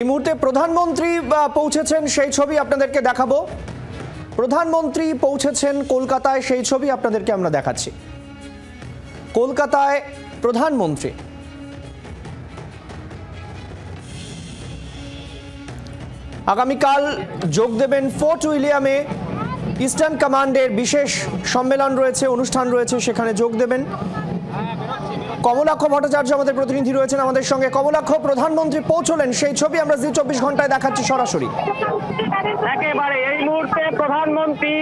এই মুহূর্তে প্রধানমন্ত্রী পৌঁছেছেন, সেই ছবি আপনাদেরকে দেখাবো। প্রধানমন্ত্রী পৌঁছেছেন কলকাতায়, সেই ছবি আপনাদেরকে আমরা দেখাচ্ছি। কলকাতায় প্রধানমন্ত্রী আগামীকাল যোগ দেবেন ফোর্ট উইলিয়ামে। ইস্টার্ন কমান্ডের বিশেষ সম্মেলন রয়েছে, অনুষ্ঠান রয়েছে, সেখানে যোগ দেবেন। কমলাক্ষ ভট্টাচার্য আমাদের প্রতিনিধি রয়েছেন আমাদের সঙ্গে। কমলাক্ষ, প্রধানমন্ত্রী পৌঁছলেন, সেই ছবি আমরা জি 24 ঘন্টায় দেখাচ্ছি সরাসরি। একেবারে এই মুহূর্তে প্রধানমন্ত্রী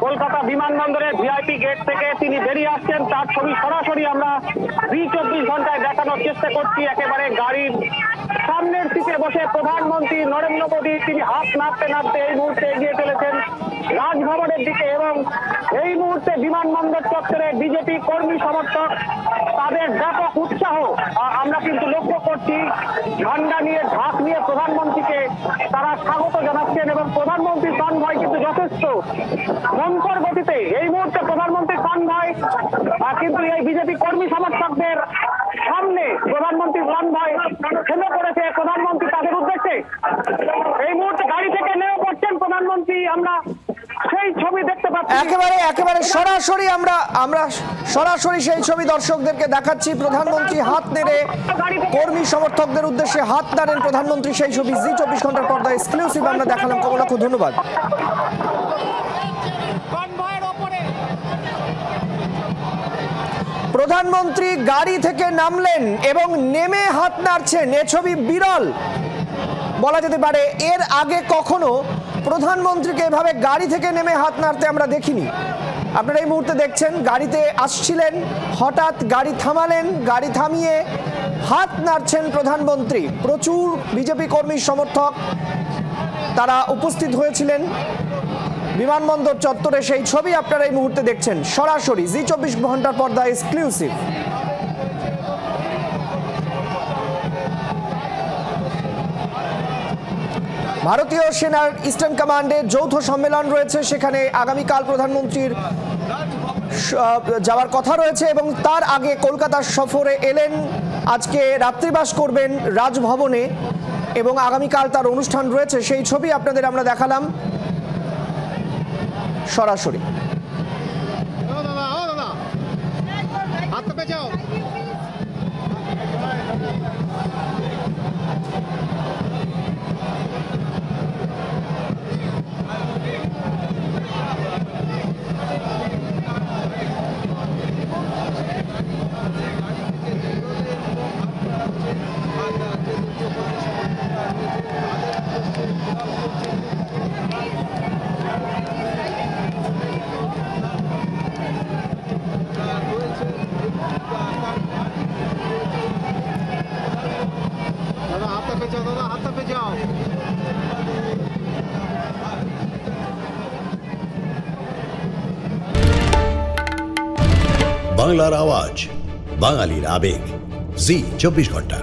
কলকাতা বিমানবন্দরের ভিআইপি গেট থেকে তিনি বেরিয়ে আসছেন, তার ছবি সরাসরি আমরা জি 24 ঘন্টায় দেখানোর চেষ্টা করছি। একেবারে গাড়ির সামনের সিটে বসে প্রধানমন্ত্রী নরেন্দ্র মোদী তিনি হাত নাড়তে নাড়তে এই মুহূর্তে এগিয়ে চলেছেন রাজভবনের দিকে, এবং এই মুহূর্তে বিমানবন্দর চত্বরে বিজেপি কর্মী সমর্থক তাদের ব্যাপক উৎসাহ আমরা কিন্তু লক্ষ্য করছি। ঝান্ডা নিয়ে, ঢাক নিয়ে প্রধানমন্ত্রীকে তারা স্বাগত জানাচ্ছেন, এবং প্রধানমন্ত্রীর কনভয় কিন্তু যথেষ্ট মন্থর গতিতে এই মুহূর্তে প্রধানমন্ত্রীর কনভয় কিন্তু এই বিজেপি কর্মী সমর্থকদের সামনে প্রধানমন্ত্রীর কনভয় থেমে পড়েছে। প্রধানমন্ত্রী তাদের উদ্দেশ্যে এই মুহূর্তে গাড়ি থেকে নেমে পড়ছেন প্রধানমন্ত্রী, আমরা সেই ছবি দেখতে পাচ্ছি। একেবারে সরাসরি আমরা সরাসরি সেই ছবি দর্শকদেরকে দেখাচ্ছি। প্রধানমন্ত্রী হাত নেড়ে কর্মী সমর্থকদের উদ্দেশ্যে হাত নাড়েন প্রধানমন্ত্রী, সেই ছবি জি 24 ঘন্টার পর্দায় এক্সক্লুসিভ আমরা দেখালাম। কমলাক্ষ, ধন্যবাদ। প্রধানমন্ত্রী গাড়ি থেকে নামলেন এবং নেমে হাত নাড়ছেন, এ ছবি বিরল বলা যেতে পারে। এর আগে কখনো প্রধানমন্ত্রীকে এভাবে গাড়ি থেকে নেমে হাত নাড়তে আমরা দেখিনি। আপনারা এই মুহূর্তে দেখছেন, গাড়িতে আসছিলেন, হঠাৎ গাড়ি থামালেন, গাড়ি থামিয়ে হাত নাড়ছেন প্রধানমন্ত্রী। প্রচুর বিজেপি কর্মী সমর্থক তারা উপস্থিত হয়েছিলেন বিমানবন্দর চত্বরে, সেই ছবি আপনারা এই মুহূর্তে দেখছেন সরাসরি জি 24 ঘন্টার পর্দা এক্সক্লুসিভ। ভারতীয় সেনার ইস্টার্ন কমান্ডে যৌথ সম্মেলন রয়েছে, সেখানে আগামীকাল প্রধানমন্ত্রীর যাওয়ার কথা রয়েছে, এবং তার আগে কলকাতা সফরে এলেন। আজকে রাত্রিবাস করবেন রাজভবনে, এবং আগামীকাল তার অনুষ্ঠান রয়েছে, সেই ছবি আপনাদের আমরা দেখালাম সরাসরি। বাংলার আওয়াজ, বাঙালির আবেগ, জি 24 ঘন্টা।